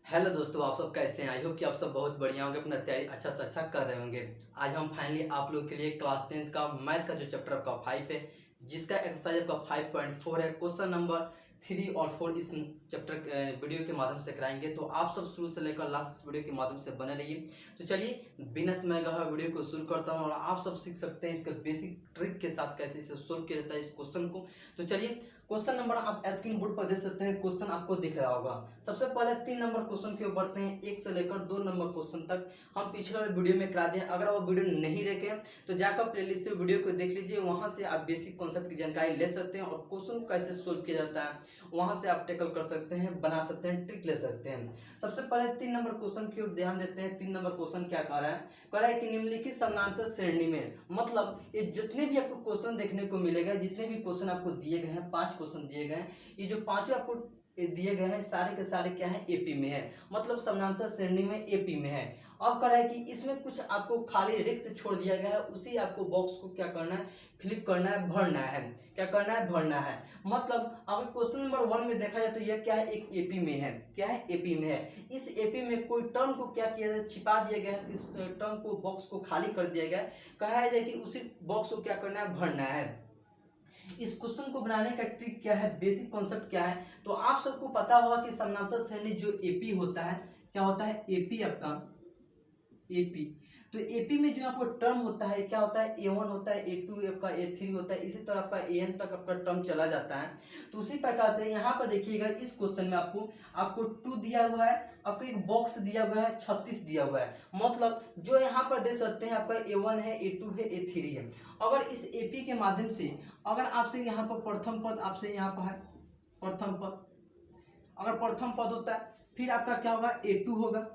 Hello दोस्तों, आप सब कैसे हैं? आई होप कि आप सब बहुत बढ़िया होंगे, अपना तैयारी अच्छा से अच्छा कर रहे होंगे। आज हम फाइनली आप लोग के लिए क्लास 10th का मैथ का जो चैप्टर आपका 5 है, जिसका एक्सरसाइज आपका 5.4 है, क्वेश्चन नंबर 3 और 4 इस चैप्टर वीडियो के माध्यम से कराएंगे। तो आप सब शुरू से लेकर लास्ट वीडियो के माध्यम से बने रहिए। तो चलिए बिना समय गवाए वीडियो को शुरू करता हूँ और आप सब सीख सकते हैं इसका बेसिक ट्रिक के साथ कैसे इसे सोल्व किया जाता है इस क्वेश्चन को। तो चलिए, क्वेश्चन नंबर आप स्क्रीन बोर्ड पर देख सकते हैं। क्वेश्चन आपको दिख रहा होगा। सबसे पहले 3 नंबर क्वेश्चन की ओर बढ़ते हैं। 1 से लेकर 2 नंबर क्वेश्चन तक हम पिछले वीडियो में करा दें। अगर वो वीडियो नहीं देखे तो जाकर प्लेलिस्ट से वीडियो को देख लीजिए, वहां से आप बेसिक कॉन्सेप्ट की जानकारी ले सकते हैं और क्वेश्चन को कैसे सोल्व किया जाता है वहां से आप टेकल कर सकते हैं, बना सकते हैं, ट्रिक ले सकते हैं। सबसे पहले 3 नंबर क्वेश्चन की ओर ध्यान देते हैं। 3 नंबर क्वेश्चन क्या कह रहा है? कह रहा है कि निम्नलिखित समानांतर श्रेणी में, मतलब ये जितने भी आपको क्वेश्चन देखने को मिलेगा, जितने भी क्वेश्चन आपको दिए गए हैं, 5 क्वेश्चन दिए गए हैं, ये जो पांचों आपको दिए गए हैं सारे के सारे क्या है? एपी में है, मतलब समानांतर श्रेणी में एपी में है। अब कह रहा है कि इसमें कुछ आपको खाली रिक्त छोड़ दिया गया है, उसी आपको बॉक्स को क्या करना है? फिलिप करना है, भरना है। क्या करना है? भरना है। मतलब अगर क्वेश्चन नंबर 1 में देखा जाए तो यह क्या है? एक एपी में है। क्या है? एपी में है। इस एपी में कोई टर्म को क्या किया जाए? छिपा दिया गया है, इस टर्म को, बॉक्स को खाली कर दिया गया है। कहा जाए कि उसी बॉक्स को क्या करना है? भरना है। इस क्वेश्चन को बनाने का ट्रिक क्या है? बेसिक कॉन्सेप्ट क्या है? तो आप सबको पता होगा कि समानांतर श्रेणी जो एपी होता है, क्या होता है? एपी आपका, एपी, तो एपी में जो आपको टर्म होता है क्या होता है? ए1 होता है, ए2 आपका, ए3 होता है, इसी तरह आपका एन तक आपका टर्म चला जाता है। तो उसी प्रकार से यहाँ पर देखिएगा, इस क्वेश्चन में आपको आपको 2 दिया हुआ है, आपको एक बॉक्स दिया हुआ है, 36 दिया हुआ है। मतलब जो यहाँ पर देख सकते हैं आपका ए1 है, ए2 है, ए3 है। अगर इस एपी के माध्यम से अगर आपसे यहाँ पर प्रथम पद आपसे यहाँ पर है, प्रथम पद, अगर प्रथम पद होता है फिर आपका क्या होगा? ए2 होगा।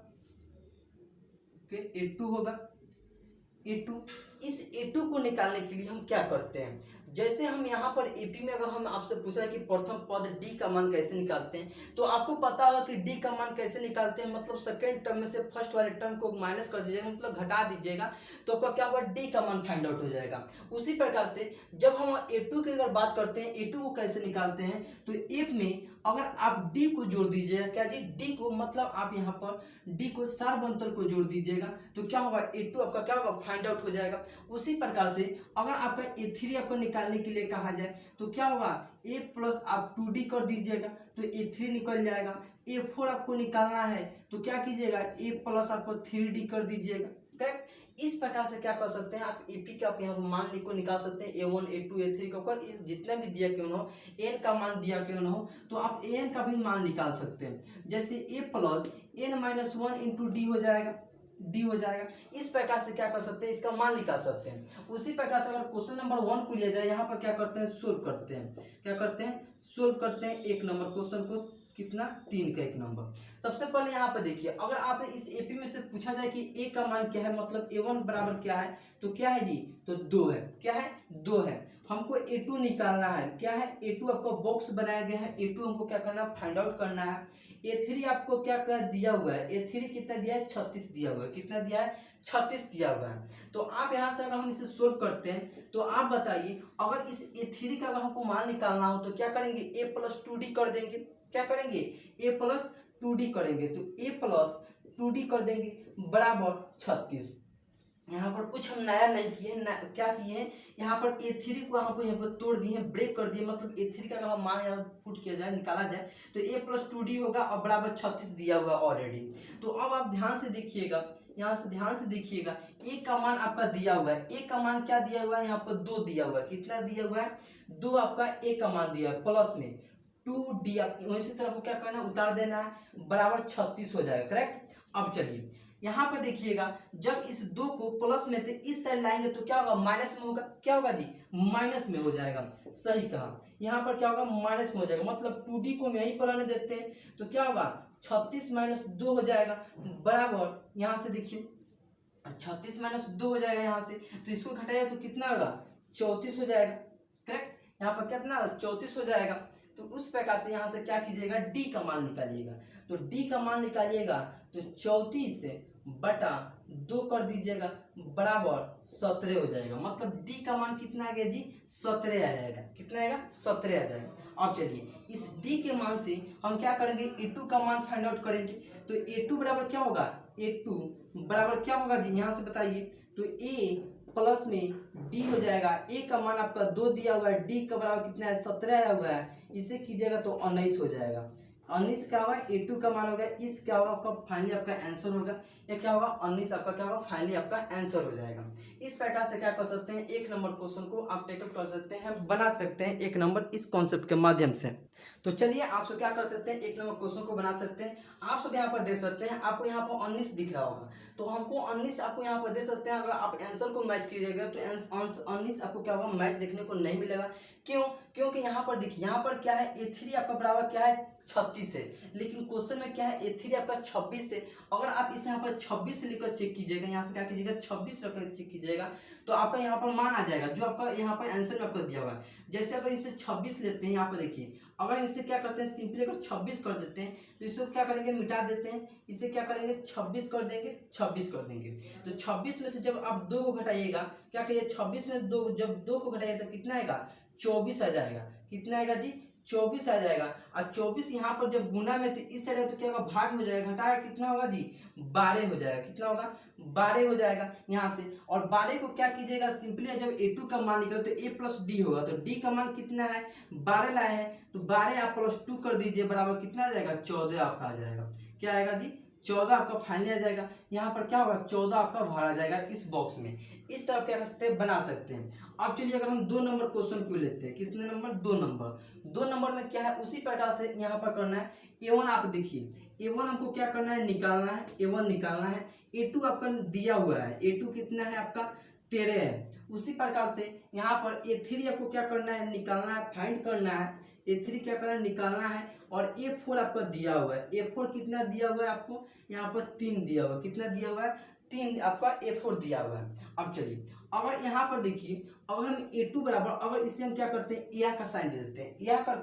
ओके, ए2 होगा। ए2, इस ए2 को निकालने के लिए हम क्या करते हैं? जैसे हम यहाँ पर एपी में अगर हम आपसे पूछा है कि प्रथम पद डी का मान कैसे निकालते हैं, तो आपको पता होगा कि डी का मान कैसे निकालते हैं। मतलब सेकेंड टर्म में से फर्स्ट वाले टर्म को माइनस कर दीजिएगा, मतलब घटा दीजिएगा, तो आपका क्या होगा? डी का मान फाइंड आउट हो जाएगा। उसी प्रकार से जब हम ए2 की अगर बात करते हैं, ए2 को कैसे निकालते हैं, तो एफ में अगर आप डी को जोड़ दीजिएगा, क्या जी? डी को, मतलब आप यहाँ पर डी को सार्वंतर को जोड़ दीजिएगा, तो क्या होगा? ए2 आपका क्या होगा? फाइंड आउट हो जाएगा। उसी प्रकार से अगर आपका ए3 आपको निकालने के लिए कहा जाए तो क्या होगा? ए प्लस आप 2d कर दीजिएगा तो ए3 निकल जाएगा। ए4 आपको निकालना है तो क्या कीजिएगा? ए प्लस आपको 3d कर दीजिएगा। करेक्ट? इस प्रकार से क्या कर सकते हैं आप? एपी का आप यहाँ मान लिख को निकाल सकते हैं। ए1, ए2, ए3 का जितना भी दिया क्यों ना हो, एन का मान दिया क्यों ना हो, तो आप एन का भी मान निकाल सकते हैं। जैसे A plus N minus 1 into D हो जाएगा, डी हो जाएगा। इस प्रकार से क्या कर सकते हैं? इसका मान निकाल सकते हैं। उसी प्रकार से अगर क्वेश्चन नंबर 1 को लिया जाए, यहाँ पर क्या करते हैं? सोल्व करते हैं। क्या करते हैं? सोल्व करते हैं 1 नंबर क्वेश्चन को। कितना? 3 का 1 नंबर। सबसे पहले यहाँ पर देखिए, अगर आप इस एपी में से पूछा जाए कि ए का मान क्या है, मतलब ए1 बराबर क्या है, तो क्या है जी? तो 2 है। क्या है? 2 है। हमको ए2 निकालना है। क्या है? ए2 आपको बॉक्स बनाया गया है, ए2 हमको क्या करना है? फाइंड आउट करना है। ए3 आपको क्या कर दिया हुआ है? ए3 कितना दिया है? 36 दिया हुआ है। कितना दिया है? 36 दिया हुआ है। तो आप यहाँ से अगर हम इसे सोल्व करते हैं तो आप बताइए, अगर इस ए3 का अगर हमको मान निकालना हो तो क्या करेंगे? ए प्लस 2d कर देंगे। क्या करेंगे? ए प्लस 2d करेंगे, तो ए प्लस 2d कर देंगे बराबर 36। यहाँ पर कुछ हम नया नहीं किए, क्या किए हैं? यहाँ पर ए3 को यहाँ पर तोड़ दिए, ब्रेक कर दिए। मतलब ए3 का अगर हम मान यहाँ पुट किया जाए, निकाला जाए, तो ए प्लस 2d होगा और बराबर 36 दिया हुआ ऑलरेडी। तो अब आप ध्यान से देखिएगा, यहाँ से ध्यान से देखिएगा, ए का मान आपका दिया हुआ है। ए का मान क्या दिया हुआ है? यहाँ पर 2 दिया हुआ है। कितना दिया हुआ है? 2 आपका ए का मान दिया है, प्लस में 2d आप इसी तरह को क्या करना है? उतार देना है, बराबर 36 हो जाएगा। करेक्ट? अब चलिए यहाँ पर देखिएगा, जब इस 2 को प्लस में थे इस साइड लाएंगे तो क्या होगा? माइनस में होगा। क्या होगा जी? माइनस में हो जाएगा। सही कहा। यहाँ पर क्या होगा? माइनस में हो जाएगा। मतलब 2d को हम यहीं पर रहने देते हैं तो क्या होगा? 36 माइनस 2 हो जाएगा, बराबर, यहाँ से देखिए 36 माइनस 2 हो जाएगा यहाँ से, तो इसको घटाएगा तो कितना होगा? 34 हो जाएगा। करेक्ट? यहाँ पर कितना? 34 हो जाएगा। तो उस प्रकार से यहाँ से क्या कीजिएगा, डी का मान निकालिएगा। तो डी का मान निकालिएगा तो 34/2 कर दीजिएगा बराबर 17 हो जाएगा। मतलब डी का मान कितना आ गया जी, 17 आ जाएगा। कितना आएगा, 17 आ जाएगा। अब चलिए इस डी के मान से हम क्या करेंगे, a2 का मान फाइंड आउट करेंगे। तो a2 बराबर क्या होगा, a2 बराबर क्या होगा जी, यहाँ से बताइए। तो a प्लस में डी हो जाएगा। ए का मान आपका 2 दिया हुआ है, डी का बराबर कितना है, 17 आया हुआ है। इसे कीजिएगा तो 19 हो जाएगा। 19 क्या होगा, a2 का मान होगा। इस क्या होगा आपका फाइनली आपका आंसर होगा। ये क्या होगा, 19 आपका क्या होगा, फाइनली आपका आंसर हो जाएगा। इस प्रकार से क्या कर सकते हैं, एक नंबर क्वेश्चन को आप टेकअप कर सकते हैं, बना सकते हैं एक नंबर इस कॉन्सेप्ट के माध्यम से। तो चलिए आप सब क्या कर सकते हैं, एक नंबर क्वेश्चन को बना सकते हैं। आप सब यहाँ पर देख सकते हैं, आपको यहाँ पर 19 दिख रहा होगा। तो हमको 19 आपको यहाँ पर दे सकते हैं। अगर आप आंसर को मैच कीजिएगा तो 19 आपको क्या होगा, मैच देखने को नहीं मिलेगा। क्यों, क्योंकि यहाँ पर देखिए, यहाँ पर क्या है, a3 आपका बराबर क्या है, 36 है। लेकिन क्वेश्चन में क्या है, a3 आपका 26 है। अगर आप इसे यहाँ पर 26 से लेकर चेक कीजिएगा, यहाँ से क्या कीजिएगा, 26 रखकर चेक कीजिएगा, तो आपका यहाँ पर मान आ जाएगा जो आपका यहाँ पर आंसर में आपको दिया हुआ है। जैसे अगर इसे 26 लेते हैं, यहाँ पर देखिए, अगर इसे क्या करते हैं, सिंपली अगर 26 कर देते हैं तो इसको क्या करेंगे, मिटा देते हैं। इसे क्या करेंगे, 26 कर देंगे, 26 कर देंगे। तो 26 में से जब आप 2 को घटाइएगा, क्या करिए, 26 में 2 जब 2 को घटाइएगा तो कितना आएगा, 24 आ जाएगा। कितना आएगा जी, 24 आ जाएगा। और 24 यहाँ पर जब गुना में तो इस साइड तो क्या होगा, भाग हो जाएगा। घटाया कितना होगा जी, 12 हो जाएगा। कितना होगा, 12 हो जाएगा यहाँ से। और 12 को क्या कीजिएगा, सिंपली जब a2 का मान निकले तो a प्लस डी होगा। तो d का मान कितना है, 12 लाए हैं। तो 12 आप प्लस 2 कर दीजिए बराबर कितना आ जाएगा, 14 आपका आ जाएगा। क्या आएगा जी, 14 आपका फाइनली आ जाएगा। यहाँ पर क्या होगा, 14 आपका बाहर आ जाएगा इस बॉक्स में। इस तरह क्या कर सकते हैं, बना सकते हैं। अब चलिए अगर हम 2 नंबर क्वेश्चन को लेते हैं, कितने नंबर, 2 नंबर। 2 नंबर में क्या है, उसी प्रकार से यहाँ पर करना है। a1 आप देखिए, a1 हमको क्या करना है, निकालना है। a1 निकालना है। a2 आपका दिया हुआ है, a2 कितना है आपका, 13 है। उसी प्रकार से यहाँ पर a3 आपको क्या करना है, निकालना है, फाइंड करना है। a3 क्या करना है, निकालना है। और a4 आपका दिया हुआ है। a4 कितना दिया हुआ है आपको, यहाँ पर 3 दिया हुआ है। कितना दिया हुआ है, 3 आपका a4 दिया हुआ है। अब चलिए अगर यहाँ पर देखिए, अगर हम a2 बराबर, अगर इसे हम क्या करते हैं, a का साइन दे देते हैं। a कर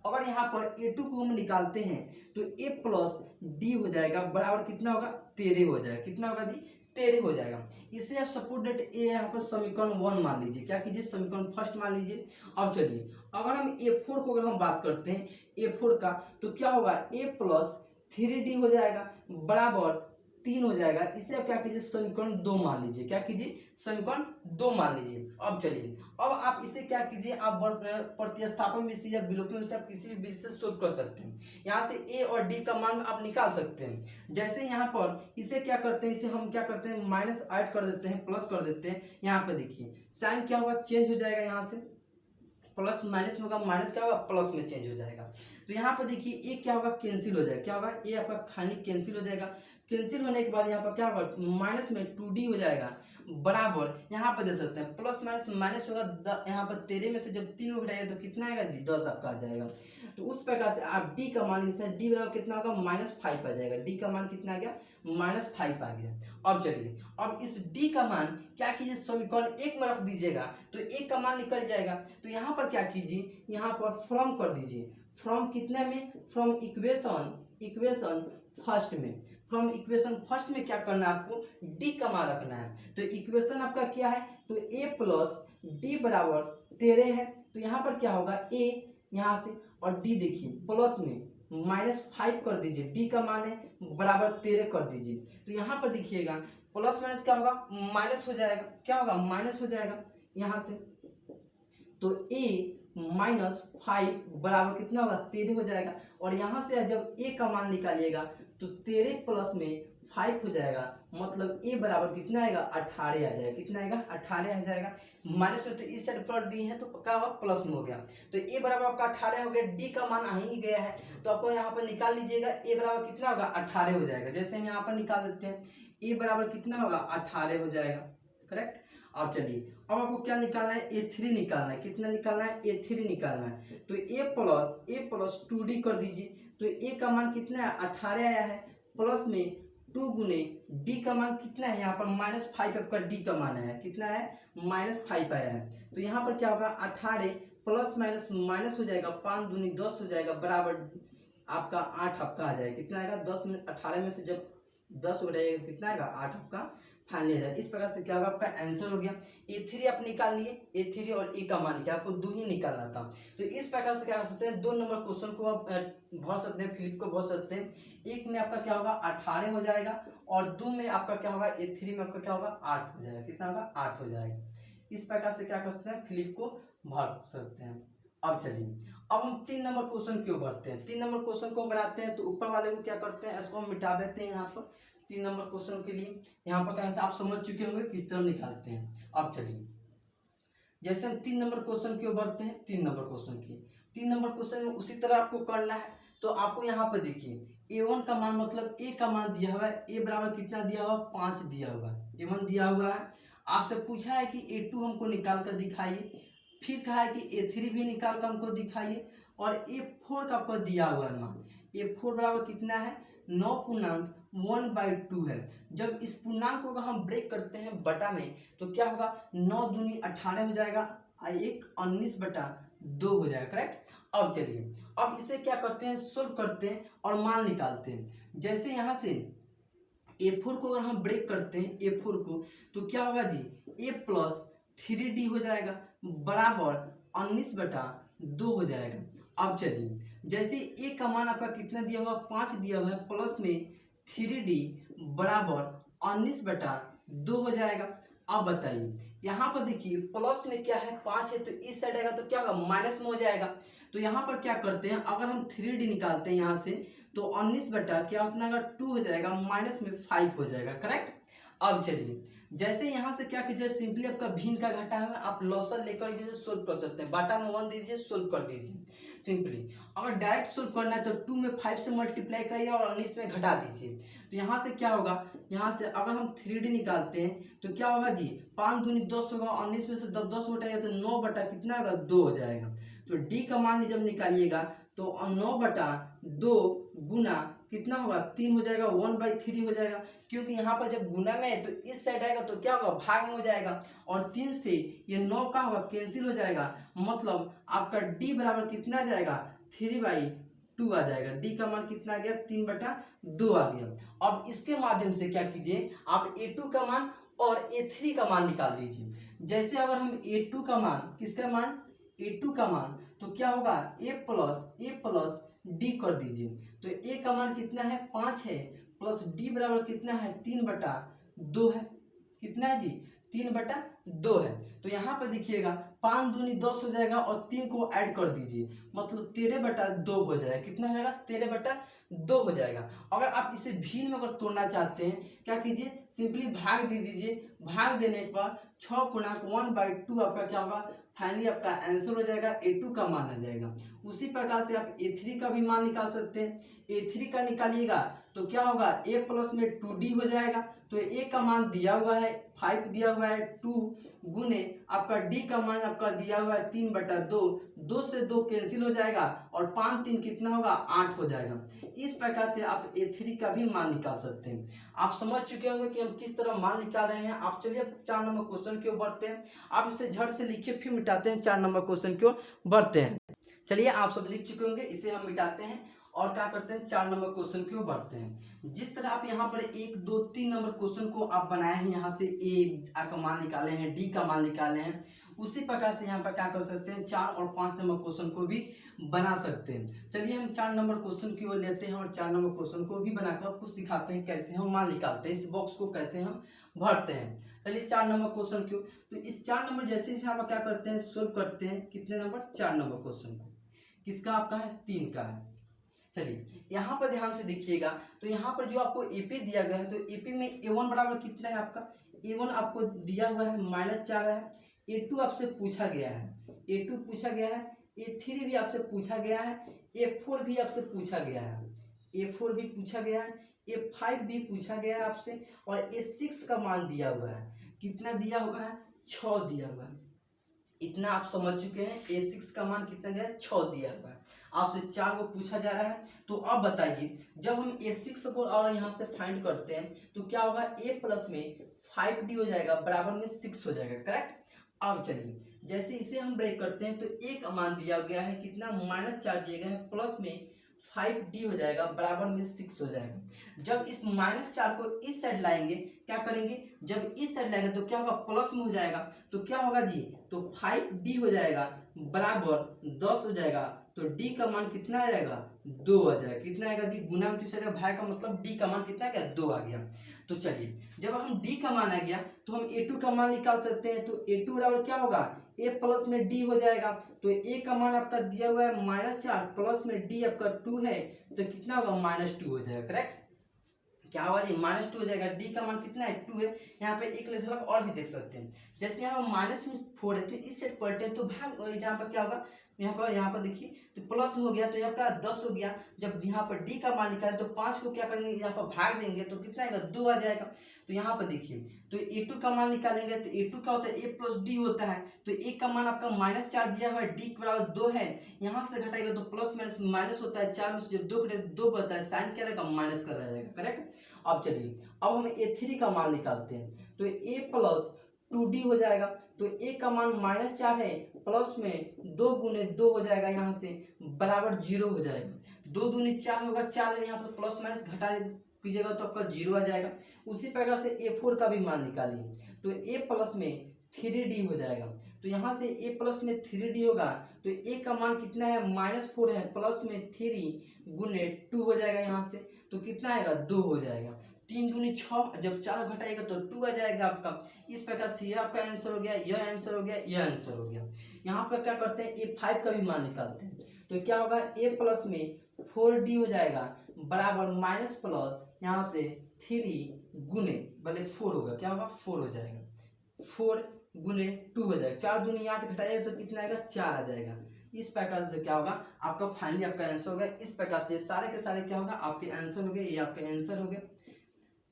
अगर यहाँ पर a2 को हम निकालते हैं तो a प्लस डी हो जाएगा बराबर कितना होगा, 13 हो जाएगा। कितना होगा जी, 13 हो जाएगा। इसे आप सपोर्ट डेट ए यहाँ पर समीकरण 1 मान लीजिए। क्या कीजिए, समीकरण फर्स्ट मान लीजिए। अब चलिए अगर हम a4 को अगर हम बात करते हैं a4 का, तो क्या होगा, a प्लस 3d हो जाएगा बराबर 3 हो जाएगा। इसे आप क्या कीजिए, समीकरण 2 मान लीजिए। क्या कीजिए, समीकरण 2 मान लीजिए। अब चलिए अब आप इसे क्या कीजिए, आप प्रतिस्थापन विधि या विलोपन विधि से आप किसी भी विधि से सोल्व कर सकते हैं। यहाँ से a और d का मान आप निकाल सकते हैं। जैसे यहाँ पर इसे क्या करते हैं, इसे हम क्या करते हैं, माइनस ऐड कर देते हैं, प्लस कर देते हैं। यहाँ पे देखिए साइन क्या होगा, चेंज हो जाएगा। यहाँ से प्लस माइनस में होगा, माइनस क्या होगा, प्लस में चेंज हो जाएगा। तो यहाँ पर देखिए ए क्या होगा, कैंसिल हो जाएगा। क्या होगा, ए आपका खाली कैंसिल हो जाएगा। कैंसिल होने के बाद यहाँ पर क्या होगा, माइनस में 2d हो जाएगा बराबर, यहाँ पर दे सकते हैं प्लस माइनस माइनस होगा। यहाँ पर 13 में से जब 3 उठाएगा तो कितना आएगा जी, 10 आपका आ जाएगा। तो उस प्रकार से आप d का मान लिखते हैं, d बराबर कितना होगा, -5 आ जाएगा। d का मान कितना आ गया, -5 आ गया। अब चलिए अब इस d का मान क्या कीजिए, समीकरण 1 में रख दीजिएगा तो 1 का मान निकल जाएगा। तो यहाँ पर क्या कीजिए, यहाँ पर फ्रॉम कर दीजिए। फ्रॉम कितने में, फ्रॉम इक्वेशन फर्स्ट में। फ्रॉम इक्वेशन फर्स्ट में क्या करना है आपको, d का मान रखना है। तो इक्वेशन आपका क्या है, तो a प्लस डी बराबर 13 है। तो यहाँ पर क्या होगा, a यहाँ से और d देखिए प्लस में -5 कर दीजिए। d का मान है बराबर 13 कर दीजिए। तो यहाँ पर देखिएगा प्लस माइनस क्या होगा, माइनस हो जाएगा। क्या होगा, माइनस हो जाएगा यहाँ से। तो a -5 बराबर कितना होगा, 13 हो जाएगा। और यहाँ से जब a का मान निकालिएगा तो 13 प्लस में 5 हो जाएगा। मतलब a बराबर कितना आएगा, 18 आ जाएगा। कितना आएगा, 18 आ जाएगा। माइनस में तो इस साइड प्लस दी है तो क्या होगा, प्लस में हो गया। तो a बराबर आपका 18 हो गया। d का मान आ ही गया है तो आपको यहाँ पर निकाल लीजिएगा। a बराबर कितना होगा, 18 हो जाएगा। जैसे हम यहाँ पर निकाल देते हैं, a बराबर कितना होगा, 18 हो जाएगा। करेक्ट। अब चलिए अब आपको क्या निकालना है, a3 निकालना है। कितना निकालना है, a3 निकालना है। तो a प्लस 2d कर दीजिए। तो a का मान कितना है, 18 आया है। प्लस में 2 गुने d का मान कितना है, यहाँ पर -5 आपका d का मान है। कितना है, -5 आया है। तो यहाँ पर क्या होगा, 18 प्लस माइनस माइनस हो जाएगा, 5 दूनी 10 हो जाएगा बराबर आपका 8 आपका आ जाएगा। कितना आएगा 10 में 18 में से जब 10 हो जाएगा कितना आएगा 8 आपका फाइनल आ जाएगा। इस प्रकार से क्या होगा आपका आंसर हो गया। A3 आप निकाल लिए, A3 और E का मान लिखा, आपको 2 ही निकालना था। तो इस प्रकार से क्या कर सकते हैं 2 नंबर क्वेश्चन को आप भर सकते हैं, फ्लिप को भर सकते हैं। एक में आपका क्या होगा 18 हो जाएगा और 2 में आपका क्या होगा A3 में आपका क्या होगा 8 हो जाएगा। कितना होगा 8 हो जाएगा। इस प्रकार से क्या कर सकते हैं फ्लिप को भर सकते हैं। अब चलिए अब हम 3 नंबर क्वेश्चन क्यों भरते हैं। 3 नंबर क्वेश्चन को बनाते हैं तो ऊपर वाले को क्या करते हैं इसको हम मिटा देते हैं। यहाँ पर 3 नंबर क्वेश्चन के लिए यहाँ पर क्या है आप समझ चुके होंगे किस तरह निकालते हैं। अब चलिए जैसे हम 3 नंबर क्वेश्चन क्यों भरते हैं 3 नंबर क्वेश्चन की 3 नंबर क्वेश्चन में उसी तरह आपको करना है। तो आपको यहाँ पर देखिए A1 का मान मतलब A का मान दिया हुआ है, A बराबर कितना दिया हुआ 5 दिया हुआ है, A1 दिया हुआ है। आपसे पूछा है कि A2 हमको निकाल कर दिखाइए, फिर कहा है कि A3 भी निकाल कर हमको दिखाइए और A4 का आपको दिया हुआ है मान। A4 बराबर कितना है 9.1/2 है। जब इस पूर्णांक को अगर हम ब्रेक करते हैं बटा में तो क्या होगा 9 दूनी 18 हो जाएगा, 1 19/2 हो जाएगा। करेक्ट। अब चलिए अब इसे क्या करते हैं सोल्व करते हैं और मान निकालते हैं। जैसे यहाँ से A4 को अगर हम ब्रेक करते हैं A4 को तो क्या होगा जी A प्लस 3D हो जाएगा बराबर 19/2 हो जाएगा। अब चलिए जैसे A का मान आपका कितना दिया हुआ 5 दिया हुआ है, प्लस में 3D बराबर 19/2 हो जाएगा। अब बताइए यहाँ पर देखिए प्लस में क्या है 5 है तो इस साइड आएगा तो क्या होगा माइनस में हो जाएगा। तो यहाँ पर क्या करते हैं अगर हम 3D निकालते हैं यहाँ से तो 19 बटा क्या उतना अगर 2 हो जाएगा, माइनस में 5 हो जाएगा। करेक्ट। अब चलिए जैसे यहाँ से क्या कीजिए सिंपली आपका भिन्न का घटा है आप लॉसर लेकर भी सोल्व कर सकते हैं। बाटा में 1 दीजिए सोल्व कर दीजिए सिंपली। अगर डायरेक्ट सोल्व करना है तो 2 में 5 से मल्टीप्लाई करिए और 19 में घटा दीजिए। तो यहाँ से क्या होगा यहाँ से अगर हम 3D निकालते हैं तो क्या होगा जी 5 दूनी 10 होगा, 19 में से 10 उठाएगा तो 9 बटा कितना होगा 2 हो जाएगा। तो D का मान जब निकालिएगा तो 9/2 गुना कितना होगा 3 हो जाएगा 1/3 हो जाएगा। क्योंकि यहाँ पर जब गुना में है तो इस साइड आएगा तो क्या होगा भाग में हो जाएगा और 3 से ये 9 का होगा कैंसिल हो जाएगा। मतलब आपका D बराबर कितना आ जाएगा 3/2 आ जाएगा। D का मान कितना आ गया 3/2 आ गया। अब इसके माध्यम से क्या कीजिए आप A2 का मान और A3 का मान निकाल दीजिए। जैसे अगर हम A2 का मान किसका मान A2 का मान तो क्या होगा A प्लस D कर दीजिए। तो A का मान कितना है 5 है प्लस D बराबर कितना है 3/2 है। कितना है जी 3/2 है। तो यहाँ पर देखिएगा 5 दूनी 10 हो जाएगा और 3 को ऐड कर दीजिए मतलब 13/2 हो जाएगा। कितना हो जाएगा 13/2 हो जाएगा। अगर आप इसे भिन्न में अगर तोड़ना चाहते हैं क्या कीजिए सिंपली भाग दे दीजिए। भाग देने पर 6×1/2 आपका क्या होगा फाइनली आपका आंसर हो जाएगा A2 का मान आ जाएगा। उसी प्रकार से आप A3 का भी मान निकाल सकते हैं। A3 का निकालिएगा तो क्या होगा A प्लस में 2D हो जाएगा। तो A का मान दिया हुआ है 5 दिया हुआ है 2 गुने आपका D का मान आपका दिया हुआ है 3/2, 2 से 2 कैंसिल हो जाएगा और 5 3 कितना होगा 8 हो जाएगा। इस प्रकार से आप A3 का भी मान निकाल सकते हैं। आप समझ चुके होंगे कि हम किस तरह मान निकाल रहे हैं। आप चलिए 4 नंबर क्वेश्चन क्यों बढ़ते हैं। आप इसे झट से लिखिए फिर मिटाते हैं 4 नंबर क्वेश्चन क्यों बढ़ते हैं। चलिए आप सब लिख चुके होंगे, इसे हम मिटाते हैं और क्या करते हैं 4 नंबर क्वेश्चन क्यों बढ़ते हैं। जिस तरह आप यहाँ पर 1 2 3 नंबर क्वेश्चन को आप बनाए हैं, यहाँ से A का मान निकाले हैं, D का मान निकाले हैं, उसी प्रकार से यहाँ पर क्या कर सकते हैं 4 और 5 नंबर क्वेश्चन को भी बना सकते हैं। चलिए हम 4 नंबर क्वेश्चन की ओर लेते हैं और 4 नंबर क्वेश्चन को भी बनाकर आपको सिखाते हैं कैसे हम मान निकालते हैं, इस बॉक्स को कैसे हम भरते हैं। चलिए 4 नंबर क्वेश्चन क्यों, तो इस 4 नंबर जैसे यहाँ पर क्या करते हैं सोल्व करते हैं। कितने नंबर 4 नंबर क्वेश्चन को, किसका आपका है 3 का है। चलिए यहाँ पर ध्यान से देखिएगा तो यहाँ पर जो आपको AP दिया गया है तो AP में A1 बराबर कितना है आपका A1 आपको दिया हुआ है -4 है। A2 आपसे पूछा गया है, A2 पूछा गया है, A3 भी आपसे पूछा गया है, A4 भी आपसे पूछा गया है, A4 भी पूछा गया है, A5 भी पूछा गया है आपसे और A6 का मान दिया हुआ है। कितना दिया हुआ है 6 दिया हुआ है। इतना आप समझ चुके हैं। A6 का मान कितना दिया है 6 दिया हुआ है। आपसे 4 को पूछा जा रहा है। तो अब बताइए जब हम A6 को और यहाँ से फाइंड करते हैं तो क्या होगा A प्लस में 5D हो जाएगा बराबर में 6 हो जाएगा। करेक्ट। अब चलिए जैसे इसे हम ब्रेक करते हैं तो ए का मान दिया गया है कितना, -4 दिया गया है, प्लस में 5d हो जाएगा, बराबर में 6 हो जाएगा। जब इस -4 को इस साइड लाएंगे, क्या करेंगे, जब इस साइड लाएंगे तो क्या होगा, प्लस में हो जाएगा, तो क्या होगा जी, तो 5d हो जाएगा बराबर 10 हो जाएगा। तो d का मान कितना आ जाएगा, 2 आ जाएगा। कितना आएगा जी, गुना में तीसरे भाई का मतलब d का मान कितना आ गया, 2 आ गया। तो चलिए, जब हम d का मान आ गया तो हम a2 का मान निकाल सकते हैं। तो a2 बराबर क्या होगा, a प्लस में d हो जाएगा। तो a का मान आपका दिया हुआ है -4, प्लस में d आपका 2 है, तो कितना होगा, -2 हो जाएगा। करेक्ट, क्या होगा जी, -2 हो जाएगा। d का मान कितना है, 2 है। यहाँ पे एक लेखक और भी देख सकते हैं, जैसे यहाँ -4 है तो इस सेट पलटे तो भाग, यहाँ पर क्या होगा, यहाँ पर देखिए, तो प्लस में हो गया तो यहाँ पर 10 हो गया। जब यहाँ पर d का मान निकालें तो 5 को क्या करेंगे, यहाँ पर भाग देंगे तो कितना आएगा, 2 आ जाएगा। तो यहाँ पर देखिए, तो a2 का मान निकालेंगे तो a2 का होता है a प्लस d होता है। तो a का मान आपका -4 दिया हुआ है, d के बराबर 2 है, यहाँ से घटाएगा तो प्लस माइनस माइनस होता है, 4 में से जब 2 कटे 2 बनता है, साइन क्या रहेगा, माइनस का रहेगा। करेक्ट। अब चलिए, अब हम a3 का मान निकालते हैं। तो a प्लस 2d हो जाएगा। तो a का मान -4 है, प्लस में 2 गुने 2 हो जाएगा, यहाँ से बराबर 0 हो जाएगा। 2 दूनी 4 होगा, 4 है, यहाँ पर प्लस माइनस घटा कीजिएगा तो आपका 0 आ जाएगा। उसी प्रकार से a4 का भी मान निकालिए। तो a प्लस में 3d हो जाएगा। तो यहाँ से a प्लस में 3d होगा, तो a का मान कितना है, -4 है, प्लस में 3 गुने 2 हो जाएगा, यहाँ से तो कितना आएगा, 2 हो जाएगा। 3 दूनी 6, जब 4 घटाएगा तो 2 आ जाएगा आपका। इस प्रकार से यह आपका आंसर हो गया, यह आंसर हो गया, यह आंसर हो गया। यहाँ पर क्या करते हैं, a5 का भी मान निकालते हैं। तो क्या होगा, a प्लस में 4d हो जाएगा बराबर माइनस प्लस यहाँ से 3 गुने भले 4 होगा, क्या होगा, 4 हो जाएगा, 4 गुने 2 हो जाएगा। 4 दूनी 8 घटाएगा तो कितना आएगा, 4 आ जाएगा। इस प्रकार से क्या होगा, आपका फाइनली आपका आंसर होगा। इस प्रकार से सारे के सारे क्या होगा, आपके आंसर हो गए, ये आपके आंसर हो गए।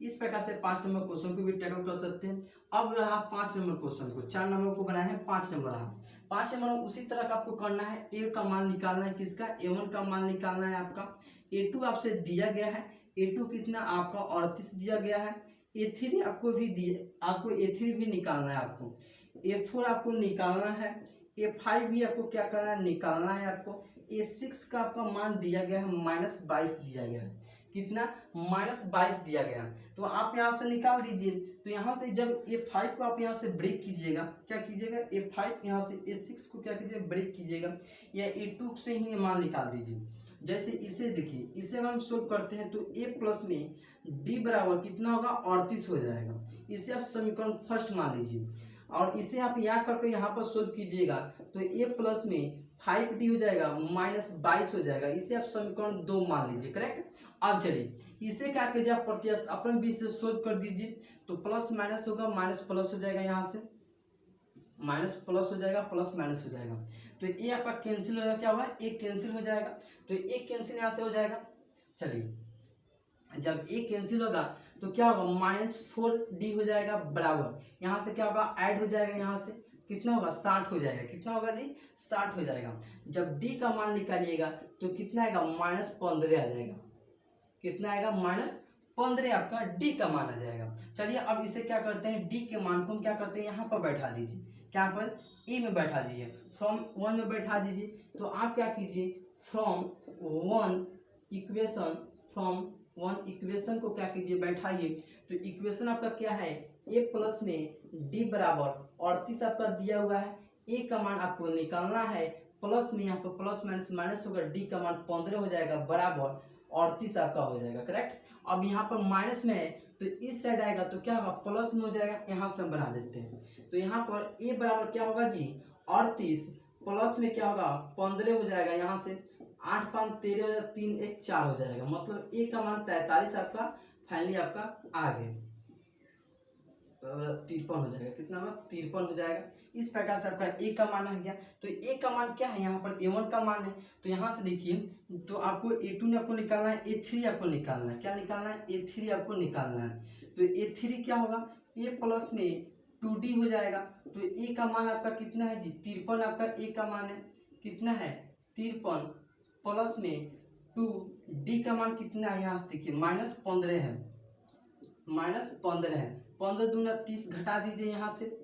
इस प्रकार से 5 नंबर क्वेश्चन को भी टैकल कर सकते हैं। अब रहा 5 नंबर क्वेश्चन को, 4 नंबर को बनाए हैं, 5 नंबर रहा। 5 नंबर उसी तरह का आपको करना है, a का मान निकालना है, किसका, a1 का मान निकालना है आपका। a2 आपसे दिया गया है, a2 कितना आपका 38 दिया गया है। a3 आपको भी दिया, आपको a3 भी निकालना है, आपको a4 आपको निकालना है, a5 भी आपको क्या करना है, निकालना है आपको। a6 का आपका मान दिया गया है, -22 दिया गया है, कितना, -22 दिया गया। तो आप यहाँ से निकाल दीजिए। तो यहाँ से जब a5 को आप यहाँ से ब्रेक कीजिएगा, क्या कीजिएगा, a5 यहाँ से a6 को क्या कीजिएगा, ब्रेक कीजिएगा, या a2 से ही मान निकाल दीजिए। जैसे इसे देखिए, इसे हम सोल्व करते हैं तो a प्लस में d बराबर कितना होगा, 38 हो जाएगा। इसे आप समीकरण फर्स्ट मान लीजिए, और इसे आप यहाँ करके यहाँ पर सोल्व कीजिएगा तो a प्लस में 5d हो जाएगा, -22 हो जाएगा। इसे आप समीकरण 2 मान लीजिए। करेक्ट। अब चलिए, इसे क्या कीजिए, आप प्रतिस्थापन भी इसे सोल्व कर दीजिए। तो प्लस माइनस होगा, माइनस प्लस हो जाएगा, यहाँ से माइनस प्लस हो जाएगा, प्लस माइनस हो जाएगा। तो ये आपका कैंसिल होगा, क्या होगा, एक कैंसिल हो जाएगा। तो एक कैंसिल यहाँ से हो जाएगा। चलिए, जब एक कैंसिल होगा तो क्या होगा, -4d हो जाएगा बराबर, यहाँ से क्या होगा, ऐड हो जाएगा, यहाँ से कितना होगा, 60 हो जाएगा। कितना होगा जी, 60 हो जाएगा। जब d का मान निकालिएगा तो कितना आएगा, -15 आ जाएगा। कितना आएगा, -15 आपका d का मान आ जाएगा। चलिए, अब इसे क्या करते हैं, d के मान को हम क्या करते हैं, यहाँ पर बैठा दीजिए। क्या पर, a में बैठा दीजिए, फ्रॉम 1 में बैठा दीजिए। तो आप क्या कीजिए, फ्रॉम 1 इक्वेशन को क्या कीजिए, बैठाइए। तो इक्वेशन आपका क्या है, a प्लस में d बराबर 38 आपका दिया हुआ है। a का मान आपको निकालना है, प्लस में यहाँ पर प्लस माइनस माइनस होगा, d का मान 15 हो जाएगा बराबर 38 आपका हो जाएगा। करेक्ट। अब यहाँ पर माइनस में है तो इस साइड आएगा तो क्या होगा, प्लस में हो जाएगा। यहाँ से हम बना देते हैं। तो यहाँ पर a बराबर क्या होगा जी, 38 प्लस में क्या होगा, 15 हो जाएगा। यहाँ से 8 5 13 हो जाएगा, 3 1 4 हो जाएगा। मतलब a का मान 43 आपका फाइनली आपका आ गया, 53 हो जाएगा। कितना होगा, 53 हो जाएगा। इस प्रकार से आपका a का मान आ गया। तो a का मान क्या है, यहाँ पर a1 का मान है। तो यहाँ से देखिए, तो आपको a2 आपको निकालना है, a3 आपको निकालना है। क्या निकालना है, a3 आपको निकालना है। तो a3 क्या होगा, a प्लस में 2d हो जाएगा। तो a का मान आपका कितना है जी, 53 आपका a का मान है। कितना है, 53 प्लस में 2d का मान कितना है, यहाँ से देखिए -15 है, -15 है। 15 दूना 30 घटा दीजिए यहाँ से,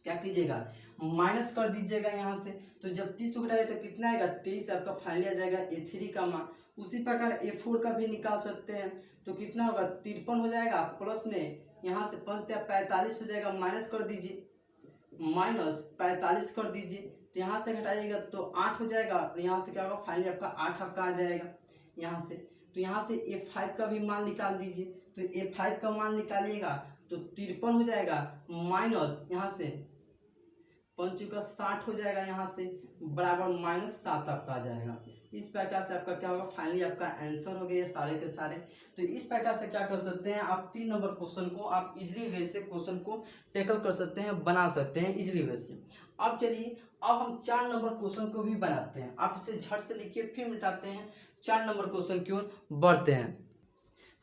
क्या कीजिएगा, माइनस कर दीजिएगा यहाँ से। तो जब 30 को घटाएगा तो कितना आएगा, 23 आपका फाइनली आ जाएगा A3 का मान। उसी प्रकार A4 का भी निकाल सकते हैं। तो कितना होगा, 53 हो जाएगा, प्लस में यहाँ से 45 हो जाएगा, माइनस कर दीजिए, माइनस 45 कर दीजिए। तो यहाँ से घटाइएगा तो 8 हो जाएगा, और यहाँ से क्या होगा, फाइनली आपका 8 आपका आ जाएगा यहाँ से। तो यहाँ से A5 का भी मान निकाल दीजिए। तो A5 का मान निकालिएगा तो 53 हो जाएगा, माइनस यहाँ से 5 का 60 हो जाएगा, यहाँ से बराबर -7 आपका आ जाएगा। इस प्रकार से आपका क्या होगा, फाइनली आपका आंसर हो गया सारे के सारे। तो इस प्रकार से क्या कर सकते हैं आप, 3 नंबर क्वेश्चन को आप इजली वे से क्वेश्चन को टैकल कर सकते हैं, बना सकते हैं इजली वे से। अब चलिए, अब हम 4 नंबर क्वेश्चन को भी बनाते हैं। आप इसे झट से लिखिए, फिर मिटाते हैं, 4 नंबर क्वेश्चन की ओर बढ़ते हैं।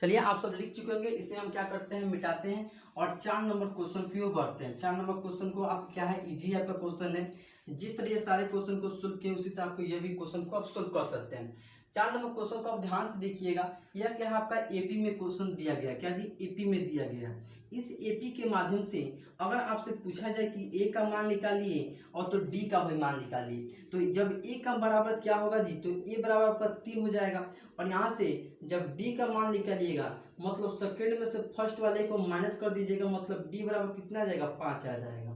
चलिए, आप सब लिख चुके होंगे, इसे हम क्या करते हैं, मिटाते हैं और 4 नंबर क्वेश्चन की ओर बढ़ते हैं। 4 नंबर क्वेश्चन को आप क्या है, इजी आपका क्वेश्चन है। जिस तरह सारे क्वेश्चन को सोल्व किए उसी तरह आपको यह भी क्वेश्चन को आप सोल्व कर सकते हैं। 4 नंबर क्वेश्चन को आप ध्यान से देखिएगा। यह क्या है, आपका एपी में क्वेश्चन दिया गया, क्या जी, एपी में दिया गया। इस एपी के माध्यम से अगर आपसे पूछा जाए कि ए का मान निकालिए और तो डी का भी मान निकालिए, तो जब ए का बराबर क्या होगा जी, तो ए बराबर आपका 3 हो जाएगा। और यहाँ से जब डी का मान निकालिएगा, मतलब सेकेंड में से फर्स्ट वाले को माइनस कर दीजिएगा, मतलब डी बराबर कितना आ जाएगा, 5 आ जाएगा।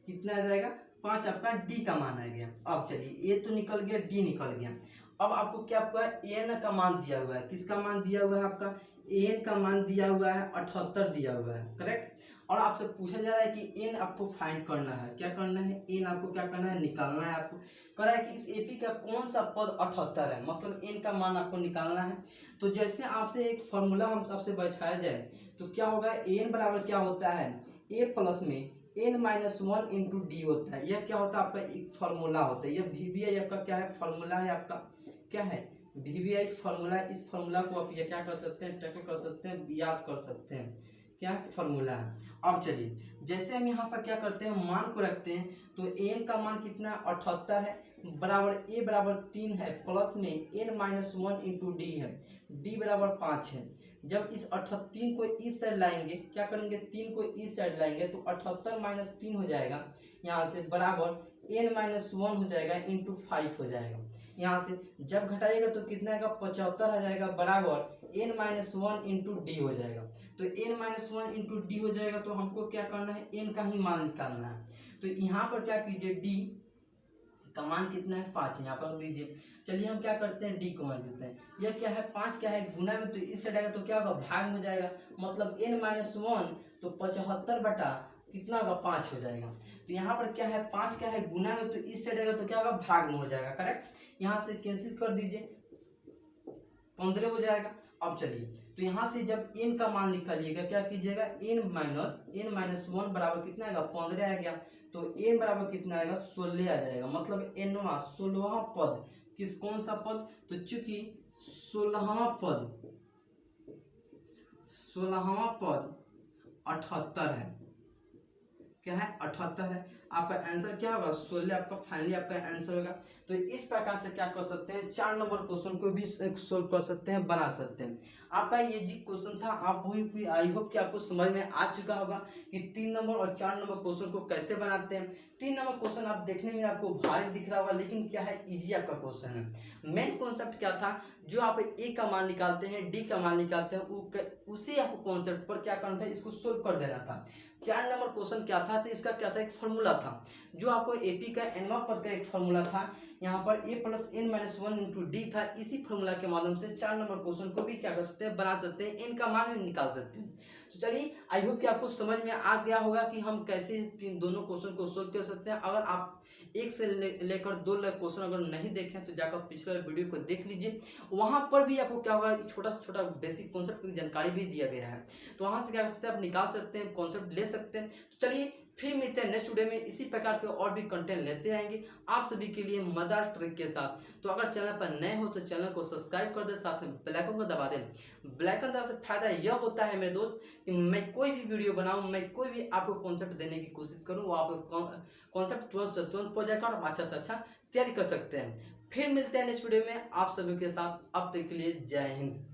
कितना आ जाएगा, 5 आपका डी का मान आ गया। अब चलिए, ए तो निकल गया, डी निकल गया। अब आपको क्या हुआ है, एन का मान दिया हुआ है। किसका मान दिया हुआ है, आपका एन का मान दिया हुआ है, 78 दिया हुआ है, करेक्ट। और आपसे पूछा जा रहा है कि एन आपको फाइंड करना है। क्या करना है, एन आपको क्या करना है, निकालना है। आपको कह रहा है कि इस एपी का कौन सा पद 78 है, मतलब एन का मान आपको निकालना है। तो जैसे आपसे एक फॉर्मूला हम सबसे बैठाया जाए तो क्या होगा, एन बराबर क्या होता है, ए प्लस में n-1 इंटू डी होता है। यह क्या होता है, आपका एक फार्मूला होता है। यह VBI आपका क्या है, फार्मूला है आपका, क्या है, VBI फार्मूला। इस फार्मूला को आप ये क्या कर सकते हैं, टैकल कर सकते हैं, याद कर सकते हैं, क्या है, फार्मूला है। अब चलिए, जैसे हम यहाँ पर क्या करते हैं, मान को रखते हैं। तो n का मान कितना, 78 है, बराबर a बराबर 3 है, प्लस में n-1 इंटू डी है, d बराबर 5 है। जब इस 38 को इस साइड लाएंगे, क्या करेंगे, 3 को इस साइड लाएंगे तो 78 माइनस 3 हो जाएगा, यहाँ से बराबर n-1 हो जाएगा इंटू 5 हो जाएगा। यहाँ से जब घटाइएगा तो कितना आएगा, 75 आ जाएगा, बराबर n-1 इंटू डी हो जाएगा। तो n-1 इंटू डी हो जाएगा। तो हमको क्या करना है, n का ही मान निकालना है। तो यहाँ पर क्या कीजिए, d का मान कितना है, 5 यहाँ पर रख दीजिए। चलिए, हम क्या करते हैं, डी को मान देते हैं। यह क्या है, 5 क्या है, गुना में, तो इस साइड आएगा तो क्या होगा, भाग में जाएगा, मतलब n-1 तो 75 बटा कितना होगा, 5 हो जाएगा। तो यहाँ पर क्या है, 5 क्या है, गुना में, तो इस साइड आएगा तो क्या होगा, भाग में हो जाएगा, करेक्ट। यहाँ से कैंसिल कर दीजिए, 15 हो जाएगा। अब चलिए, तो यहाँ से जब n का मान निकालिएगा, क्या कीजिएगा, n-1 बराबर कितना आएगा, 15 आ गया। तो n बराबर कितना आएगा, 16 आ जाएगा, मतलब n वां 16वां पद किस, कौन सा पद, तो चूंकि 16वां पद 78 है, क्या है, 78 है। आपका आंसर क्या होगा, 16 आपका फाइनली आपका आंसर होगा। तो इस प्रकार से क्या कर सकते हैं, 4 नंबर क्वेश्चन को भी सोल्व कर सकते हैं, बना सकते हैं। आपका ये जी क्वेश्चन था, आप वही, आई होप कि आपको समझ में आ चुका होगा कि 3 नंबर और 4 नंबर क्वेश्चन को कैसे बनाते हैं। 3 नंबर क्वेश्चन आप देखने में आपको भारी दिख रहा होगा, लेकिन क्या है, इजी आपका क्वेश्चन है। मेन कॉन्सेप्ट क्या था, जो आप ए का मान निकालते हैं, डी का मान निकालते हैं, उसी आपको कॉन्सेप्ट पर क्या करना था, इसको सोल्व कर देना था। 4 नंबर क्वेश्चन क्या था, तो इसका क्या था, एक फॉर्मूला था, जो आपको एपी का nवां पद का एक फॉर्मूला था। यहाँ पर a plus n-1 into D था। इसी फॉर्मूला के माध्यम से 4 नंबर क्वेश्चन को भी क्या कर सकते हैं, बना सकते हैं, n का मान भी निकाल सकते हैं। तो चलिए, आई होप कि आपको समझ में आ गया होगा कि हम कैसे दोनों क्वेश्चन को सोल्व कर सकते हैं। अगर आप 1 से लेकर 2 क्वेश्चन अगर नहीं देखें तो जाकर पिछले वीडियो को देख लीजिए, वहाँ पर भी आपको क्या होगा, छोटा से छोटा बेसिक कॉन्सेप्ट की जानकारी भी दिया गया है। तो वहाँ से क्या कर सकते हैं, आप निकाल सकते हैं, कॉन्सेप्ट ले सकते हैं। तो चलिए, फिर मिलते हैं नेक्स्ट वीडियो में, इसी प्रकार के और भी कंटेंट लेते आएंगे आप सभी के लिए मजेदार ट्रिक के साथ। तो अगर चैनल पर नए हो तो चैनल को सब्सक्राइब कर दें, साथ में बेल आइकन को दबा दें। बेल आइकन दबाने से फायदा यह होता है मेरे दोस्त कि मैं कोई भी वीडियो बनाऊं, मैं कोई भी आपको कॉन्सेप्ट देने की कोशिश करूं, वो आपको कॉन्सेप्ट तुरंत से तुरंत पहुंच जाएगा और अच्छा से अच्छा तैयारी कर सकते हैं। फिर मिलते हैं नेक्स्ट वीडियो में आप सभी के साथ। अब तक के लिए जय हिंद।